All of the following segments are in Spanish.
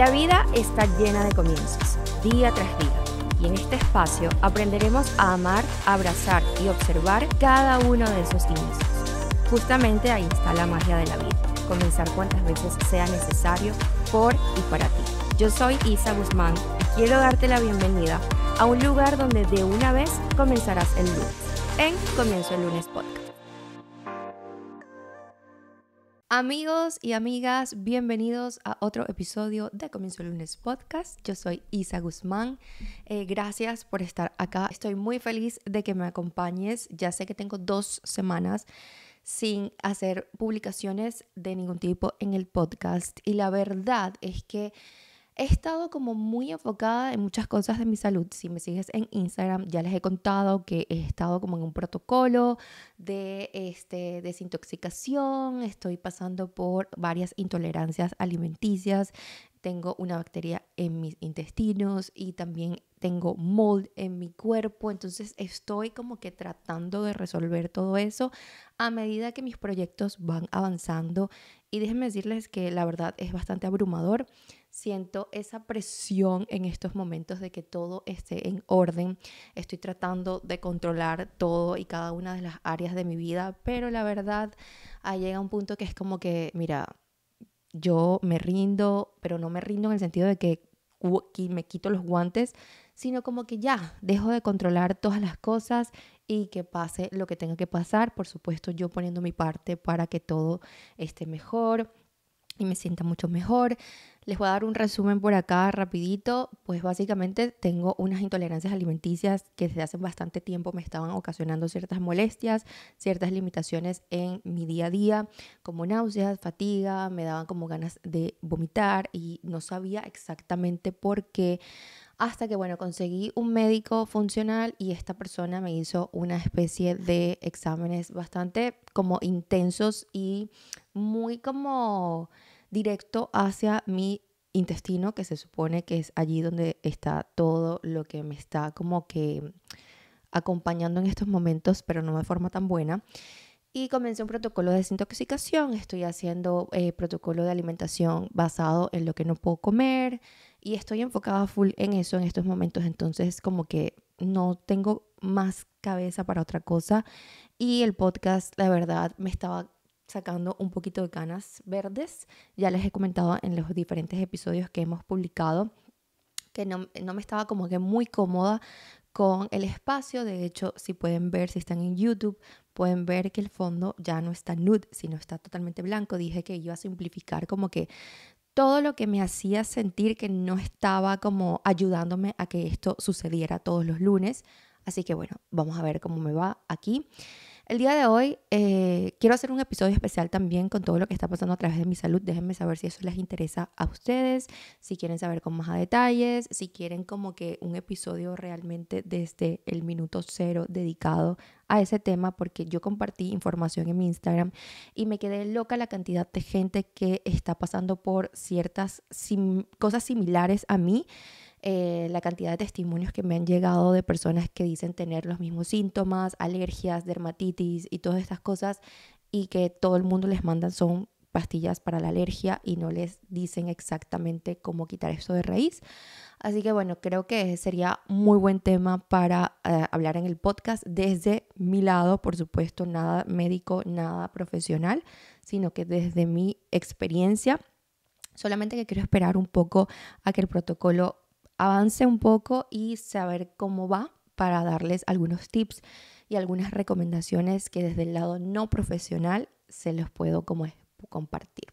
La vida está llena de comienzos, día tras día. Y en este espacio aprenderemos a amar, abrazar y observar cada uno de esos inicios. Justamente ahí está la magia de la vida, comenzar cuantas veces sea necesario por y para ti. Yo soy Isa Guzmán y quiero darte la bienvenida a un lugar donde de una vez comenzarás el lunes, en Comienzo el Lunes Podcast. Amigos y amigas, bienvenidos a otro episodio de Comienzo el Lunes Podcast. Yo soy Isa Guzmán. Gracias por estar acá. Estoy muy feliz de que me acompañes. Ya sé que tengo 2 semanas sin hacer publicaciones de ningún tipo en el podcast. Y la verdad es que he estado como muy enfocada en muchas cosas de mi salud. Si me sigues en Instagram, ya les he contado que he estado como en un protocolo de desintoxicación. Estoy pasando por varias intolerancias alimenticias. Tengo una bacteria en mis intestinos y también tengo mold en mi cuerpo. Entonces estoy como que tratando de resolver todo eso a medida que mis proyectos van avanzando. Y déjenme decirles que la verdad es bastante abrumador. Siento esa presión en estos momentos de que todo esté en orden. Estoy tratando de controlar todo y cada una de las áreas de mi vida, pero la verdad llega un punto que es como que, mira, yo me rindo, pero no me rindo en el sentido de que me quito los guantes, sino como que ya dejo de controlar todas las cosas y que pase lo que tenga que pasar. Por supuesto, yo poniendo mi parte para que todo esté mejor y me sienta mucho mejor. Les voy a dar un resumen por acá rapidito. Pues básicamente tengo unas intolerancias alimenticias que desde hace bastante tiempo me estaban ocasionando ciertas molestias, ciertas limitaciones en mi día a día, como náuseas, fatiga, me daban como ganas de vomitar y no sabía exactamente por qué. Hasta que, bueno, conseguí un médico funcional y esta persona me hizo una especie de exámenes bastante como intensos y muy como directo hacia mi intestino, que se supone que es allí donde está todo lo que me está como que acompañando en estos momentos, pero no de forma tan buena. Y comencé un protocolo de desintoxicación. Estoy haciendo protocolo de alimentación basado en lo que no puedo comer y estoy enfocada full en eso en estos momentos. Entonces como que no tengo más cabeza para otra cosa y el podcast, la verdad, me estaba sacando un poquito de canas verdes. Ya les he comentado en los diferentes episodios que hemos publicado que no me estaba como que muy cómoda con el espacio. De hecho, si pueden ver, si están en YouTube, pueden ver que el fondo ya no está nude, sino está totalmente blanco. Dije que iba a simplificar como que todo lo que me hacía sentir que no estaba como ayudándome a que esto sucediera todos los lunes. Así que bueno, vamos a ver cómo me va aquí. El día de hoy quiero hacer un episodio especial también con todo lo que está pasando a través de mi salud. Déjenme saber si eso les interesa a ustedes, si quieren saber con más a detalles, si quieren como que un episodio realmente desde el minuto 0 dedicado a ese tema, porque yo compartí información en mi Instagram y me quedé loca la cantidad de gente que está pasando por ciertas cosas similares a mí. La cantidad de testimonios que me han llegado de personas que dicen tener los mismos síntomas, alergias, dermatitis y todas estas cosas, y que todo el mundo les manda son pastillas para la alergia y no les dicen exactamente cómo quitar esto de raíz. Así que bueno, creo que sería muy buen tema para hablar en el podcast desde mi lado, por supuesto, nada médico, nada profesional, sino que desde mi experiencia. Solamente que quiero esperar un poco a que el protocolo avance un poco y saber cómo va para darles algunos tips y algunas recomendaciones que desde el lado no profesional se los puedo como compartir.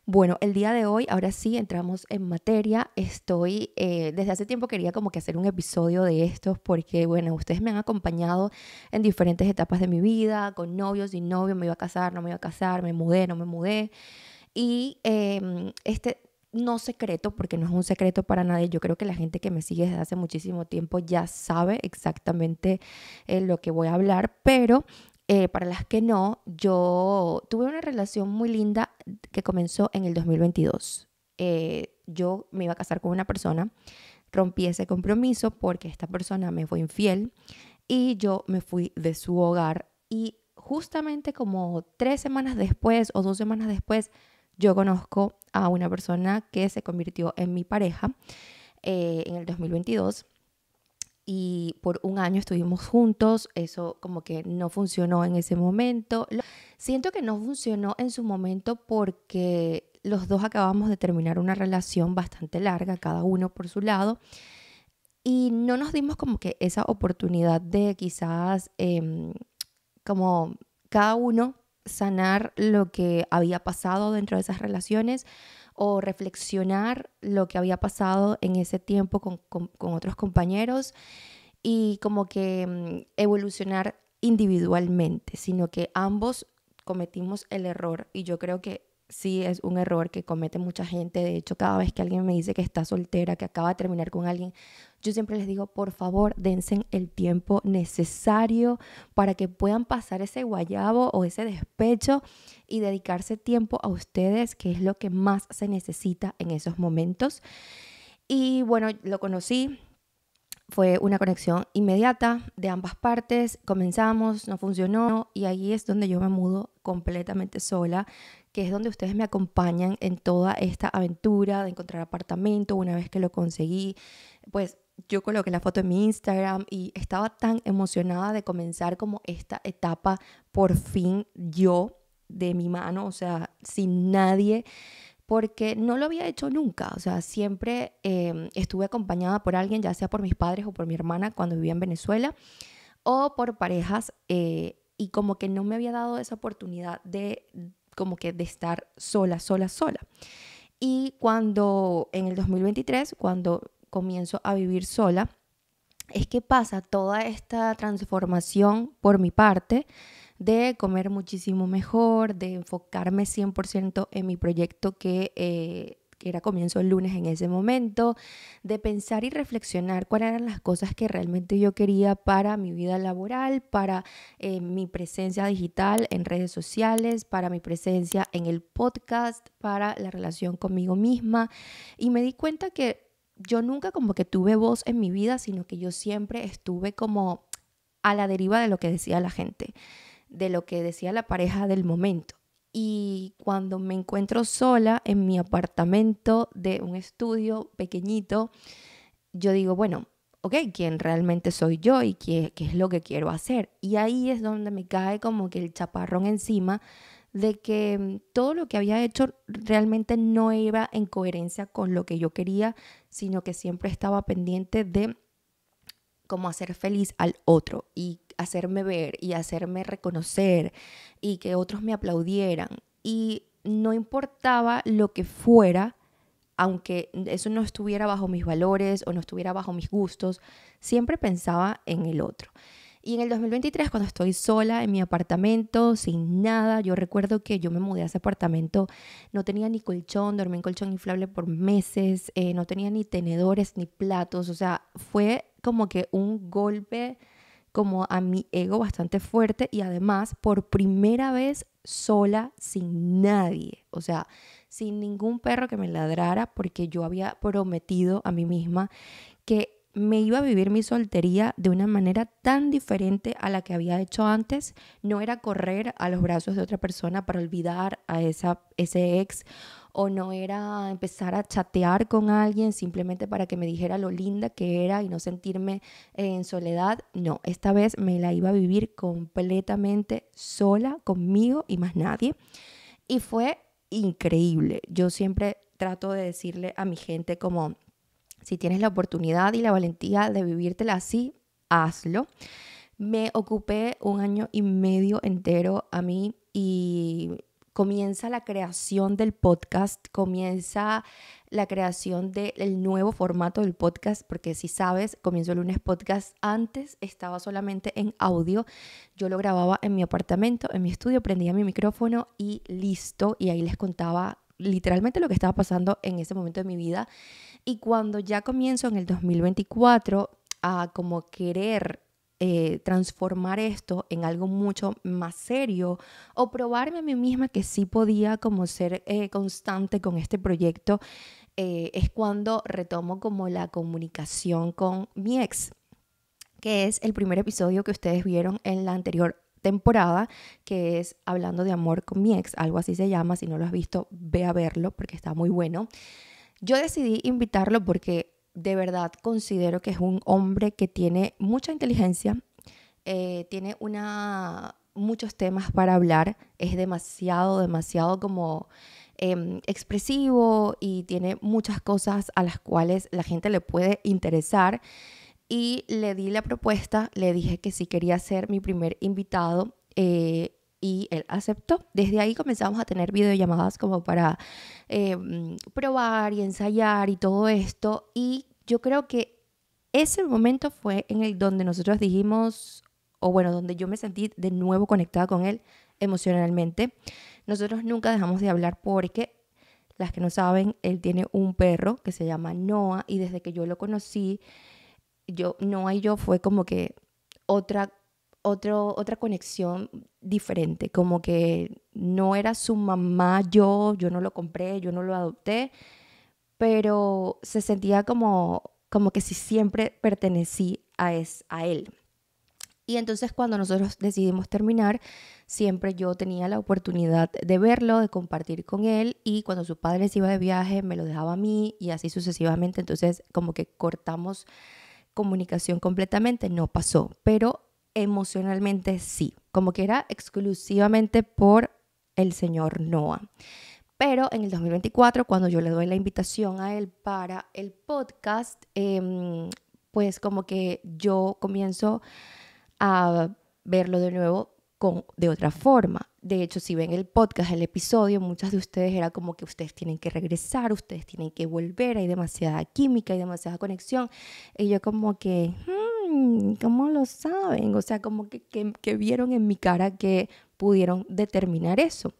Bueno, el día de hoy, ahora sí, entramos en materia. Desde hace tiempo quería como que hacer un episodio de estos porque, bueno, ustedes me han acompañado en diferentes etapas de mi vida, con novios, sin novios, me iba a casar, no me iba a casar, me mudé, no me mudé. Y no secreto, porque no es un secreto para nadie, yo creo que la gente que me sigue desde hace muchísimo tiempo ya sabe exactamente lo que voy a hablar, pero para las que no, yo tuve una relación muy linda que comenzó en el 2022. Yo me iba a casar con una persona, rompí ese compromiso porque esta persona me fue infiel y yo me fui de su hogar y justamente como 3 semanas después o 2 semanas después yo conozco a una persona que se convirtió en mi pareja en el 2022 y por un año estuvimos juntos. Eso como que no funcionó en ese momento. Siento que no funcionó en su momento porque los dos acabamos de terminar una relación bastante larga, cada uno por su lado, y no nos dimos como que esa oportunidad de quizás como cada uno sanar lo que había pasado dentro de esas relaciones o reflexionar lo que había pasado en ese tiempo con otros compañeros y como que evolucionar individualmente, sino que ambos cometimos el error y yo creo que sí es un error que comete mucha gente. De hecho, cada vez que alguien me dice que está soltera, que acaba de terminar con alguien, yo siempre les digo, por favor, dense el tiempo necesario para que puedan pasar ese guayabo o ese despecho y dedicarse tiempo a ustedes, que es lo que más se necesita en esos momentos. Y bueno, lo conocí. Fue una conexión inmediata de ambas partes, comenzamos, no funcionó y ahí es donde yo me mudo completamente sola, que es donde ustedes me acompañan en toda esta aventura de encontrar apartamento. Una vez que lo conseguí, pues yo coloqué la foto en mi Instagram y estaba tan emocionada de comenzar como esta etapa por fin yo de mi mano, o sea, sin nadie, porque no lo había hecho nunca. O sea, siempre estuve acompañada por alguien, ya sea por mis padres o por mi hermana cuando vivía en Venezuela, o por parejas, y como que no me había dado esa oportunidad de como que de estar sola, sola, sola. Y cuando en el 2023, cuando comienzo a vivir sola, es que pasa toda esta transformación por mi parte de comer muchísimo mejor, de enfocarme 100% en mi proyecto que era comienzo el lunes en ese momento, de pensar y reflexionar cuáles eran las cosas que realmente yo quería para mi vida laboral, para mi presencia digital en redes sociales, para mi presencia en el podcast, para la relación conmigo misma. Y me di cuenta que yo nunca como que tuve voz en mi vida, sino que yo siempre estuve como a la deriva de lo que decía la gente, de lo que decía la pareja del momento. Y cuando me encuentro sola en mi apartamento de un estudio pequeñito, yo digo, bueno, ok, ¿quién realmente soy yo y qué es lo que quiero hacer? Y ahí es donde me cae como que el chaparrón encima de que todo lo que había hecho realmente no iba en coherencia con lo que yo quería, sino que siempre estaba pendiente de cómo hacer feliz al otro y hacerme ver y hacerme reconocer y que otros me aplaudieran. Y no importaba lo que fuera, aunque eso no estuviera bajo mis valores o no estuviera bajo mis gustos, siempre pensaba en el otro. Y en el 2023, cuando estoy sola en mi apartamento, sin nada, yo recuerdo que yo me mudé a ese apartamento, no tenía ni colchón, dormí en colchón inflable por meses, no tenía ni tenedores ni platos, o sea, fue como que un golpe como a mi ego bastante fuerte y además por primera vez sola, sin nadie, o sea, sin ningún perro que me ladrara, porque yo había prometido a mí misma que me iba a vivir mi soltería de una manera tan diferente a la que había hecho antes. No era correr a los brazos de otra persona para olvidar a ese ex, o no era empezar a chatear con alguien simplemente para que me dijera lo linda que era y no sentirme en soledad. No, esta vez me la iba a vivir completamente sola, conmigo y más nadie. Y fue increíble. Yo siempre trato de decirle a mi gente como, si tienes la oportunidad y la valentía de vivírtela así, hazlo. Me ocupé un año y medio entero a mí y comienza la creación del podcast, comienza la creación del nuevo formato del podcast, porque si sabes, comienzo el lunes podcast. Antes estaba solamente en audio, yo lo grababa en mi apartamento, en mi estudio, prendía mi micrófono y listo, y ahí les contaba literalmente lo que estaba pasando en ese momento de mi vida. Y cuando ya comienzo en el 2024 a como querer transformar esto en algo mucho más serio o probarme a mí misma que sí podía como ser constante con este proyecto, es cuando retomo como la comunicación con mi ex, que es el primer episodio que ustedes vieron en la anterior temporada, que es Hablando de amor con mi ex, algo así se llama. Si no lo has visto, ve a verlo porque está muy bueno. Yo decidí invitarlo porque de verdad considero que es un hombre que tiene mucha inteligencia, tiene muchos temas para hablar, es demasiado como expresivo y tiene muchas cosas a las cuales la gente le puede interesar. Y le di la propuesta, le dije que sí quería ser mi primer invitado, y él aceptó. Desde ahí comenzamos a tener videollamadas como para probar y ensayar y todo esto. Y yo creo que ese momento fue en el donde nosotros dijimos, o bueno, donde yo me sentí de nuevo conectada con él emocionalmente. Nosotros nunca dejamos de hablar porque, las que no saben, él tiene un perro que se llama Noah, y desde que yo lo conocí, Noah y yo fue como que otra, otra conexión diferente, como que no era su mamá, yo no lo compré, yo no lo adopté, pero se sentía como que si siempre pertenecí a él. Y entonces cuando nosotros decidimos terminar, siempre yo tenía la oportunidad de verlo, de compartir con él, y cuando su padre se iba de viaje me lo dejaba a mí y así sucesivamente. Entonces como que cortamos comunicación completamente, no pasó, pero emocionalmente sí, como que era exclusivamente por el señor Noah. Pero en el 2024, cuando yo le doy la invitación a él para el podcast, pues como que yo comienzo a verlo de nuevo de otra forma. De hecho, si ven el podcast, el episodio, muchas de ustedes era como que ustedes tienen que regresar, ustedes tienen que volver, hay demasiada química, hay demasiada conexión. Y yo como que, ¿cómo lo saben? O sea, como que vieron en mi cara que pudieron determinar eso.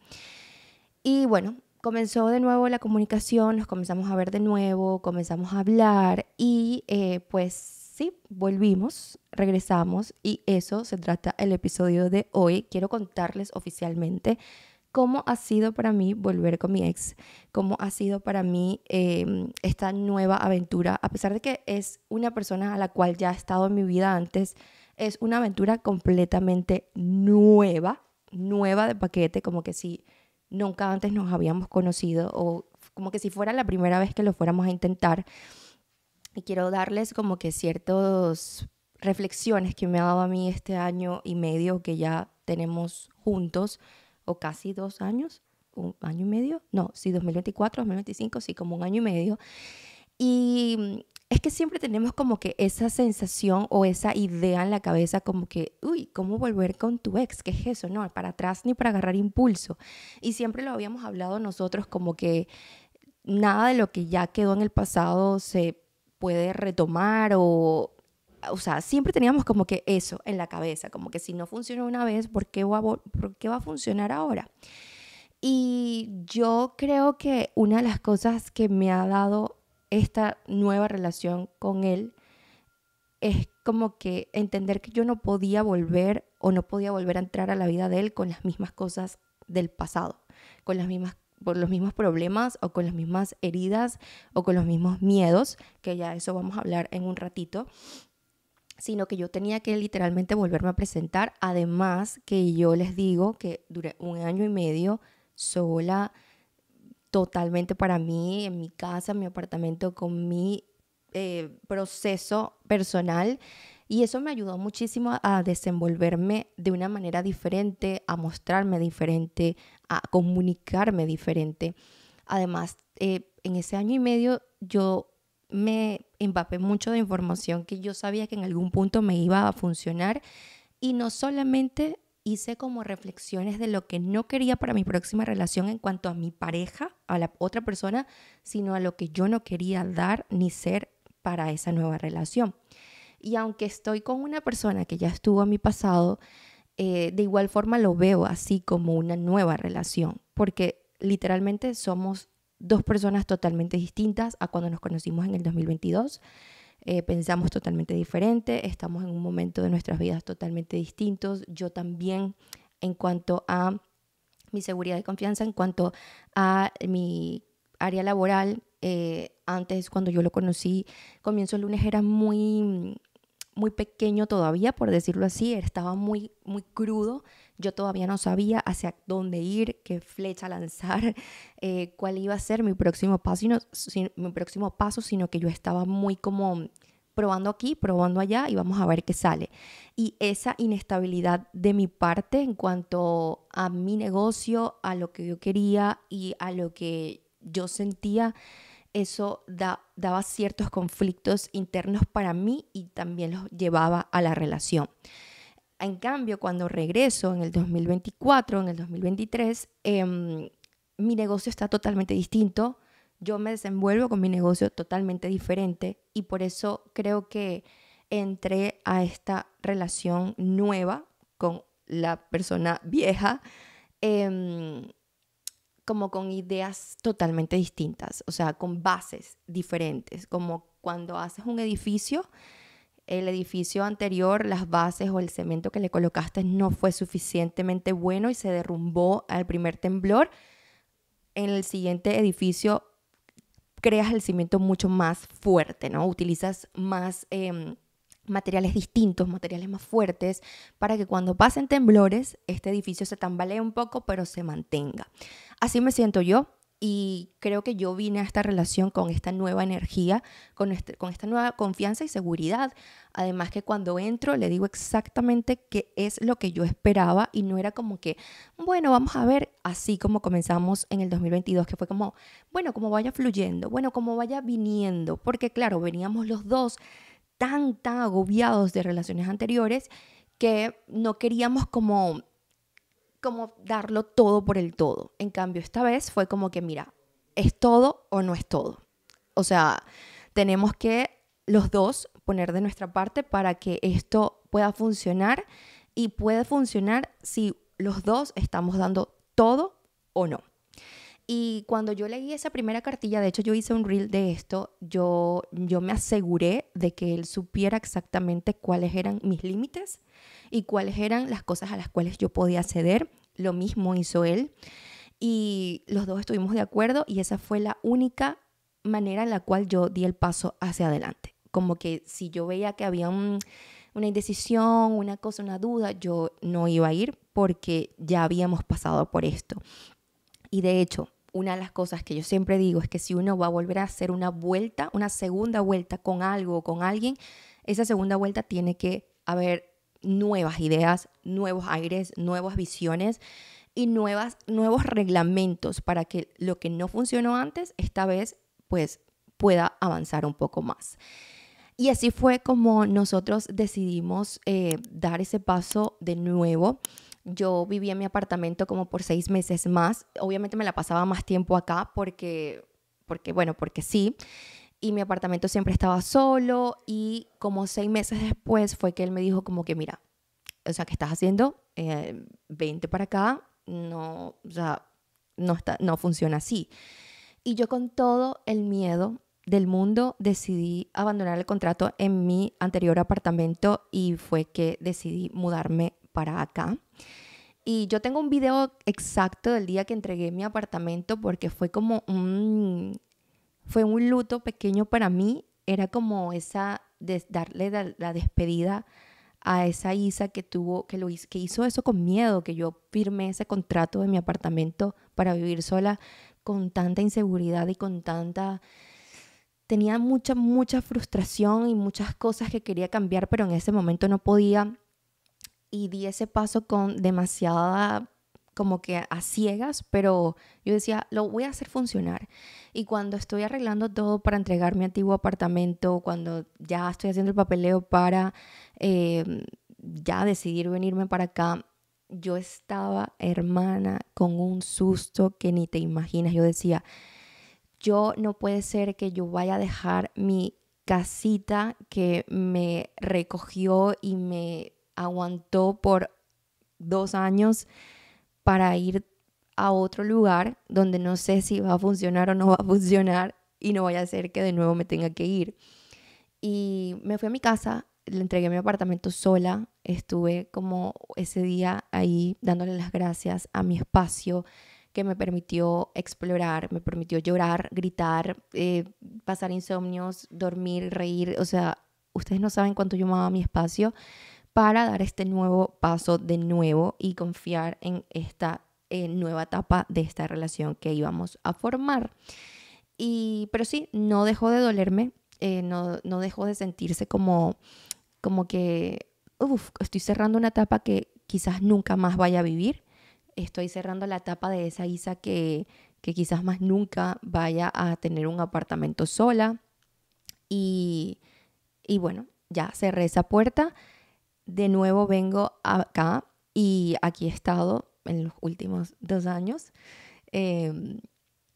Y bueno, comenzó de nuevo la comunicación, nos comenzamos a ver de nuevo, comenzamos a hablar y pues sí, volvimos, regresamos, y eso se trata el episodio de hoy. Quiero contarles oficialmente cómo ha sido para mí volver con mi ex, cómo ha sido para mí esta nueva aventura, a pesar de que es una persona a la cual ya he estado en mi vida antes. Es una aventura completamente nueva de paquete, como que si nunca antes nos habíamos conocido, o como que si fuera la primera vez que lo fuéramos a intentar. Y quiero darles como que ciertas reflexiones que me ha dado a mí este año y medio que ya tenemos juntos, o casi 2 años, un año y medio, no, sí, 2024, 2025, sí, como un año y medio. Y es que siempre tenemos como que esa sensación o esa idea en la cabeza como que, uy, ¿cómo volver con tu ex? ¿Qué es eso? No, para atrás ni para agarrar impulso. Y siempre lo habíamos hablado nosotros como que nada de lo que ya quedó en el pasado se puede retomar, o sea, siempre teníamos como que eso en la cabeza, como que si no funcionó una vez, ¿por qué va a funcionar ahora? Y yo creo que una de las cosas que me ha dado esta nueva relación con él es como que entender que yo no podía volver, o no podía volver a entrar a la vida de él con las mismas cosas del pasado, por los mismos problemas, o con las mismas heridas, o con los mismos miedos, que ya eso vamos a hablar en un ratito, sino que yo tenía que literalmente volverme a presentar. Además que yo les digo que duré un año y medio sola, totalmente para mí, en mi casa, en mi apartamento, con mi proceso personal. Y eso me ayudó muchísimo a desenvolverme de una manera diferente, a mostrarme diferente, a comunicarme diferente. Además, en ese año y medio yo me empapé mucho de información que yo sabía que en algún punto me iba a funcionar, y no solamente hice como reflexiones de lo que no quería para mi próxima relación en cuanto a mi pareja, a la otra persona, sino a lo que yo no quería dar ni ser para esa nueva relación. Y aunque estoy con una persona que ya estuvo en mi pasado, de igual forma lo veo así como una nueva relación, porque literalmente somos dos personas totalmente distintas a cuando nos conocimos en el 2022. Pensamos totalmente diferente, estamos en un momento de nuestras vidas totalmente distintos. Yo también, en cuanto a mi seguridad y confianza, en cuanto a mi área laboral, antes cuando yo lo conocí, comienzo el lunes, era muy muy pequeño todavía, por decirlo así, estaba muy, muy crudo. Yo todavía no sabía hacia dónde ir, qué flecha lanzar, cuál iba a ser mi próximo paso, sino que yo estaba muy como probando aquí, probando allá y vamos a ver qué sale. Y esa inestabilidad de mi parte en cuanto a mi negocio, a lo que yo quería y a lo que yo sentía, eso daba ciertos conflictos internos para mí y también los llevaba a la relación. En cambio, cuando regreso en el 2024, en el 2023, mi negocio está totalmente distinto. Yo me desenvuelvo con mi negocio totalmente diferente y por eso creo que entré a esta relación nueva con la persona vieja, eh, como con ideas totalmente distintas, o sea, con bases diferentes, como cuando haces un edificio, el edificio anterior, las bases o el cemento que le colocaste no fue suficientemente bueno y se derrumbó al primer temblor. En el siguiente edificio creas el cimiento mucho más fuerte, ¿no? Utilizas más materiales distintos, materiales más fuertes, para que cuando pasen temblores, este edificio se tambalee un poco, pero se mantenga. Así me siento yo y creo que yo vine a esta relación con esta nueva energía, con esta nueva confianza y seguridad. Además que cuando entro le digo exactamente qué es lo que yo esperaba y no era como que, bueno, vamos a ver, así como comenzamos en el 2022, que fue como, bueno, como vaya fluyendo, bueno, como vaya viniendo, porque claro, veníamos los dos tan agobiados de relaciones anteriores que no queríamos como darlo todo por el todo. En cambio, esta vez fue como que, mira, ¿es todo o no es todo? O sea, tenemos que los dos poner de nuestra parte para que esto pueda funcionar y puede funcionar si los dos estamos dando todo o no. Y cuando yo leí esa primera cartilla, de hecho yo hice un reel de esto, yo me aseguré de que él supiera exactamente cuáles eran mis límites y cuáles eran las cosas a las cuales yo podía ceder. Lo mismo hizo él y los dos estuvimos de acuerdo y esa fue la única manera en la cual yo di el paso hacia adelante. Como que si yo veía que había una indecisión, una cosa, una duda, yo no iba a ir porque ya habíamos pasado por esto. Y de hecho, una de las cosas que yo siempre digo es que si uno va a volver a hacer una vuelta, una segunda vuelta con algo o con alguien, esa segunda vuelta tiene que haber nuevas ideas, nuevos aires, nuevas visiones y nuevos reglamentos para que lo que no funcionó antes, esta vez pues pueda avanzar un poco más. Y así fue como nosotros decidimos dar ese paso de nuevo. Yo viví en mi apartamento como por 6 meses más. Obviamente me la pasaba más tiempo acá porque sí. Y mi apartamento siempre estaba solo y como 6 meses después fue que él me dijo como que mira, o sea, ¿qué estás haciendo? Vente para acá. No, o sea, no funciona así. Y yo con todo el miedo del mundo decidí abandonar el contrato en mi anterior apartamento y fue que decidí mudarme para acá. Y yo tengo un video exacto del día que entregué mi apartamento porque fue un luto pequeño para mí. Era como darle la despedida a esa Isa que hizo eso con miedo, que yo firmé ese contrato de mi apartamento para vivir sola con tanta inseguridad y tenía mucha frustración y muchas cosas que quería cambiar, pero en ese momento no podía y di ese paso con demasiada como que a ciegas, pero yo decía, lo voy a hacer funcionar. Y cuando estoy arreglando todo para entregar mi antiguo apartamento, cuando ya estoy haciendo el papeleo para ya decidir venirme para acá, yo estaba, hermana, con un susto que ni te imaginas. Yo decía, yo no puede ser que yo vaya a dejar mi casita que me recogió y me aguantó por 2 años para ir a otro lugar donde no sé si va a funcionar o no va a funcionar y no vaya a ser que de nuevo me tenga que ir. Y me fui a mi casa, le entregué mi apartamento sola, estuve como ese día ahí dándole las gracias a mi espacio que me permitió explorar, me permitió llorar, gritar, pasar insomnios, dormir, reír, o sea, ustedes no saben cuánto yo amaba mi espacio para dar este nuevo paso de nuevo y confiar en esta nueva etapa de esta relación que íbamos a formar. Pero sí, no dejó de dolerme, no dejó de sentirse como que estoy cerrando una etapa que quizás nunca más vaya a vivir. Estoy cerrando la etapa de esa Isa que quizás más nunca vaya a tener un apartamento sola. Y, y bueno, ya cerré esa puerta. De nuevo vengo acá y aquí he estado en los últimos 2 años. Eh,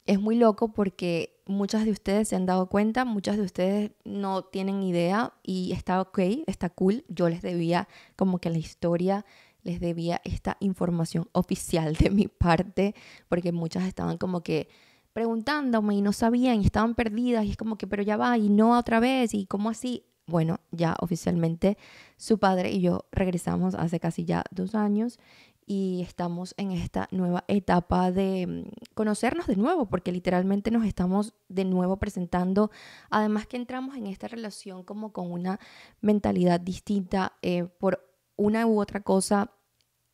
es muy loco porque muchas de ustedes se han dado cuenta, muchas de ustedes no tienen idea y está ok, está cool. Yo les debía como que la historia, les debía esta información oficial de mi parte porque muchas estaban como que preguntándome y no sabían y estaban perdidas y es como que pero ya va y no otra vez y cómo así. Bueno, ya oficialmente su padre y yo regresamos hace casi ya 2 años y estamos en esta nueva etapa de conocernos de nuevo, porque literalmente nos estamos de nuevo presentando. Además que entramos en esta relación como con una mentalidad distinta. Por una u otra cosa,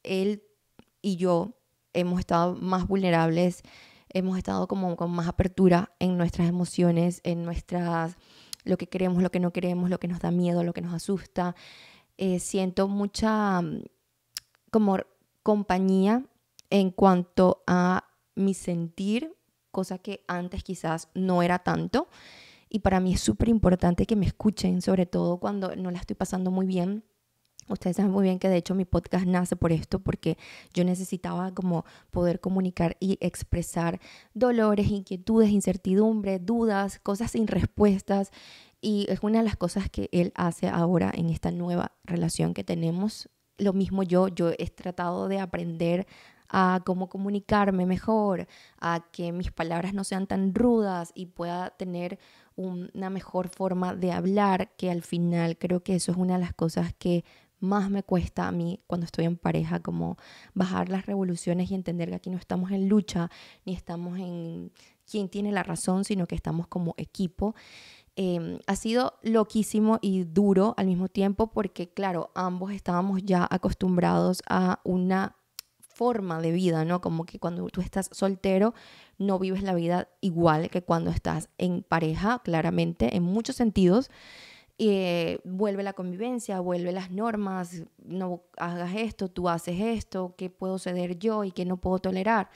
él y yo hemos estado más vulnerables, hemos estado como con más apertura en nuestras emociones, en nuestras, lo que queremos, lo que no queremos, lo que nos da miedo, lo que nos asusta. Siento mucha como compañía en cuanto a mi sentir, cosa que antes quizás no era tanto. Y para mí es súper importante que me escuchen, sobre todo cuando no la estoy pasando muy bien. Ustedes saben muy bien que de hecho mi podcast nace por esto, porque yo necesitaba como poder comunicar y expresar dolores, inquietudes, incertidumbres, dudas, cosas sin respuestas. Y es una de las cosas que él hace ahora en esta nueva relación que tenemos. Lo mismo yo he tratado de aprender a cómo comunicarme mejor, a que mis palabras no sean tan rudas y pueda tener una mejor forma de hablar, que al final creo que eso es una de las cosas que más me cuesta a mí cuando estoy en pareja, como bajar las revoluciones y entender que aquí no estamos en lucha, ni estamos en quién tiene la razón, sino que estamos como equipo. Ha sido loquísimo y duro al mismo tiempo porque, claro, ambos estábamos ya acostumbrados a una forma de vida, ¿no? Como que cuando tú estás soltero no vives la vida igual que cuando estás en pareja, claramente, en muchos sentidos. Vuelve la convivencia, vuelve las normas, no hagas esto, tú haces esto, qué puedo ceder yo y qué no puedo tolerar.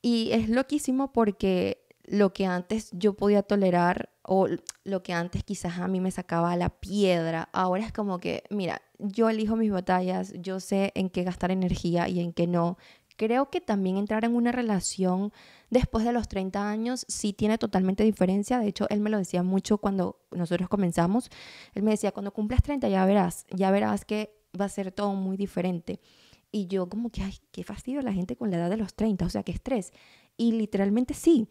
Y es loquísimo porque lo que antes yo podía tolerar o lo que antes quizás a mí me sacaba la piedra, ahora es como que, mira, yo elijo mis batallas, yo sé en qué gastar energía y en qué no. Creo que también entrar en una relación después de los 30 años sí tiene totalmente diferencia. De hecho, él me lo decía mucho cuando nosotros comenzamos. Él me decía, cuando cumplas 30 ya verás que va a ser todo muy diferente. Y yo como que, ay, qué fastidio la gente con la edad de los 30, o sea, qué estrés. Y literalmente sí,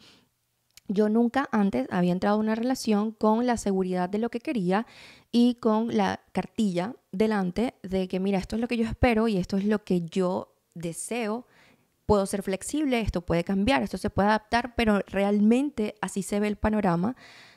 yo nunca antes había entrado en una relación con la seguridad de lo que quería y con la cartilla delante de que, mira, esto es lo que yo espero y esto es lo que yo deseo. Puedo ser flexible, esto puede cambiar, esto se puede adaptar, pero realmente así se ve el panorama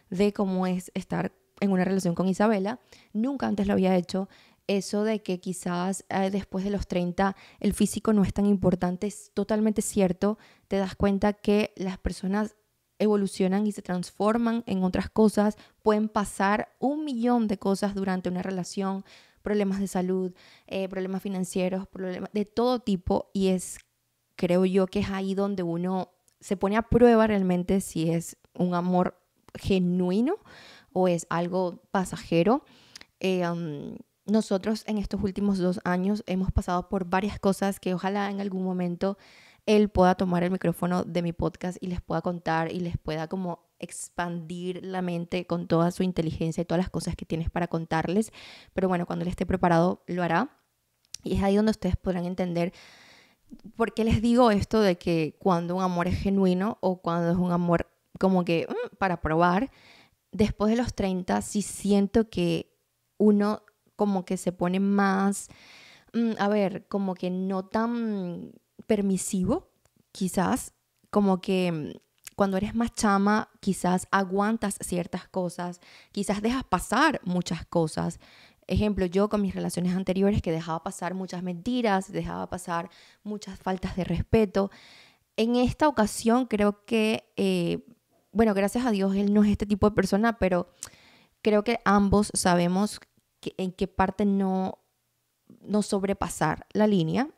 de cómo es estar en una relación con Isabela. Nunca antes lo había hecho. Eso de que quizás después de los 30 el físico no es tan importante es totalmente cierto. Te das cuenta que las personas evolucionan y se transforman en otras cosas. Pueden pasar 1 millón de cosas durante una relación, problemas de salud, problemas financieros, problemas de todo tipo, y creo yo que es ahí donde uno se pone a prueba realmente si es un amor genuino o es algo pasajero. Nosotros en estos últimos 2 años hemos pasado por varias cosas que ojalá en algún momento él pueda tomar el micrófono de mi podcast y les pueda contar y les pueda como expandir la mente con toda su inteligencia y todas las cosas que tienes para contarles. Pero bueno, cuando él esté preparado lo hará. Y es ahí donde ustedes podrán entender por qué les digo esto de que cuando un amor es genuino o cuando es un amor como que para probar. Después de los 30 sí siento que uno como que se pone más, a ver, como que no tan permisivo, quizás, como que cuando eres más chama, quizás aguantas ciertas cosas, quizás dejas pasar muchas cosas. Ejemplo, yo con mis relaciones anteriores que dejaba pasar muchas mentiras, dejaba pasar muchas faltas de respeto. En esta ocasión creo que, bueno, gracias a Dios él no es este tipo de persona, pero creo que ambos sabemos en qué parte no sobrepasar la línea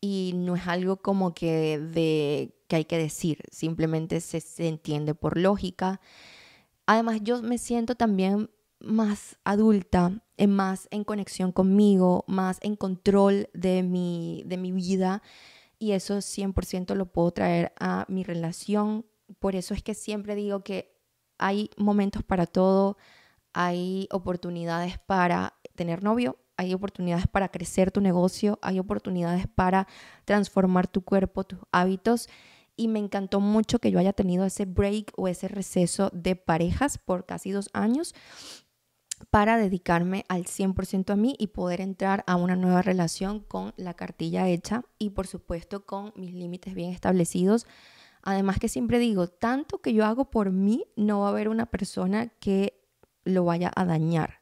y no es algo como que hay que decir, simplemente se entiende por lógica. Además, yo me siento también más adulta, más en conexión conmigo, más en control de mi vida y eso 100% lo puedo traer a mi relación. Por eso es que siempre digo que hay momentos para todo, hay oportunidades para tener novio, hay oportunidades para crecer tu negocio, hay oportunidades para transformar tu cuerpo, tus hábitos. Y me encantó mucho que yo haya tenido ese break o ese receso de parejas por casi 2 años para dedicarme al 100% a mí y poder entrar a una nueva relación con la cartilla hecha y por supuesto con mis límites bien establecidos. Además que siempre digo, tanto que yo hago por mí, no va a haber una persona que lo vaya a dañar.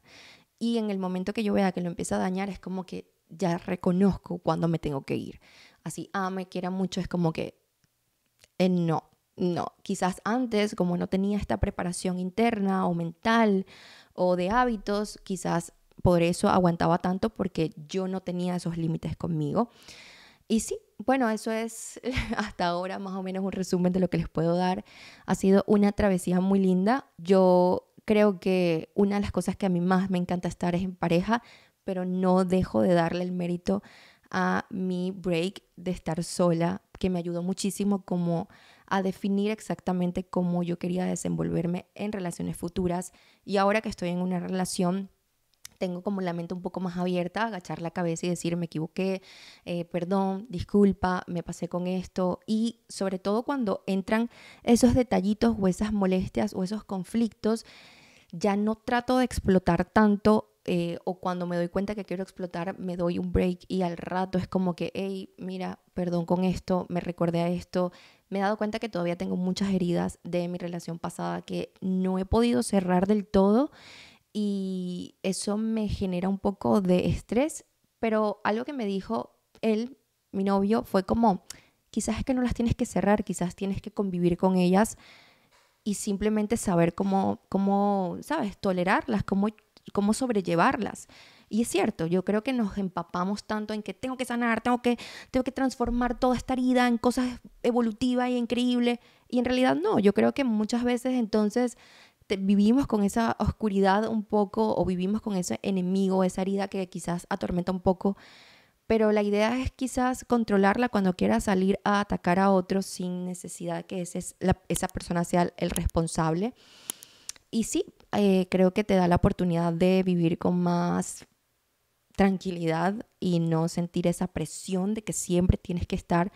Y en el momento que yo vea que lo empieza a dañar es como que ya reconozco cuando me tengo que ir. Así, me quiera mucho, es como que no. Quizás antes, como no tenía esta preparación interna o mental o de hábitos, quizás por eso aguantaba tanto porque yo no tenía esos límites conmigo. Y sí, bueno, eso es hasta ahora más o menos un resumen de lo que les puedo dar. Ha sido una travesía muy linda. Yo creo que una de las cosas que a mí más me encanta estar es en pareja, pero no dejo de darle el mérito a mi break de estar sola, que me ayudó muchísimo como a definir exactamente cómo yo quería desenvolverme en relaciones futuras. Y ahora que estoy en una relación, tengo como la mente un poco más abierta, agachar la cabeza y decir, me equivoqué, perdón, disculpa, me pasé con esto. Y sobre todo cuando entran esos detallitos o esas molestias o esos conflictos, ya no trato de explotar tanto o cuando me doy cuenta que quiero explotar, me doy un break y al rato es como que, hey, mira, perdón con esto, me recordé a esto. Me he dado cuenta que todavía tengo muchas heridas de mi relación pasada que no he podido cerrar del todo y eso me genera un poco de estrés, pero algo que me dijo él, mi novio, fue como, quizás es que no las tienes que cerrar, quizás tienes que convivir con ellas y simplemente saber cómo ¿sabes? Tolerarlas, cómo sobrellevarlas. Y es cierto, yo creo que nos empapamos tanto en que tengo que sanar, tengo que transformar toda esta herida en cosas evolutivas y increíbles. Y en realidad no, yo creo que muchas veces entonces vivimos con esa oscuridad un poco o vivimos con ese enemigo, esa herida que quizás atormenta un poco, pero la idea es quizás controlarla cuando quieras salir a atacar a otros sin necesidad de que esa persona sea el responsable. Y sí, creo que te da la oportunidad de vivir con más tranquilidad y no sentir esa presión de que siempre tienes que estar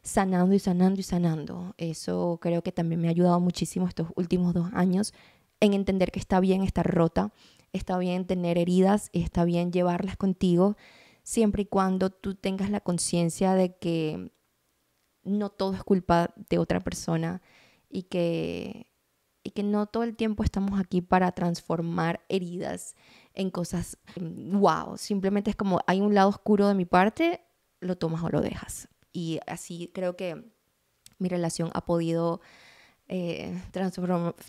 sanando y sanando y sanando. Eso creo que también me ha ayudado muchísimo estos últimos 2 años en entender que está bien estar rota, está bien tener heridas y está bien llevarlas contigo, siempre y cuando tú tengas la conciencia de que no todo es culpa de otra persona y que no todo el tiempo estamos aquí para transformar heridas en cosas wow. Simplemente es como hay un lado oscuro de mi parte, lo tomas o lo dejas. Y así creo que mi relación ha podido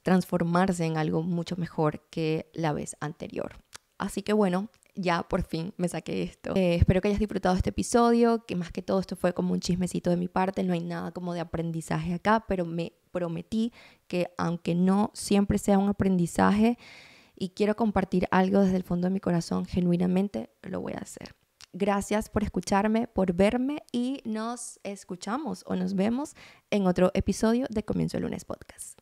transformarse en algo mucho mejor que la vez anterior. Así que bueno, ya por fin me saqué esto. Espero que hayas disfrutado este episodio, que más que todo esto fue como un chismecito de mi parte, no hay nada como de aprendizaje acá, pero me prometí que aunque no siempre sea un aprendizaje y quiero compartir algo desde el fondo de mi corazón, genuinamente lo voy a hacer. Gracias por escucharme, por verme y nos escuchamos o nos vemos en otro episodio de Comienzo el Lunes Podcast.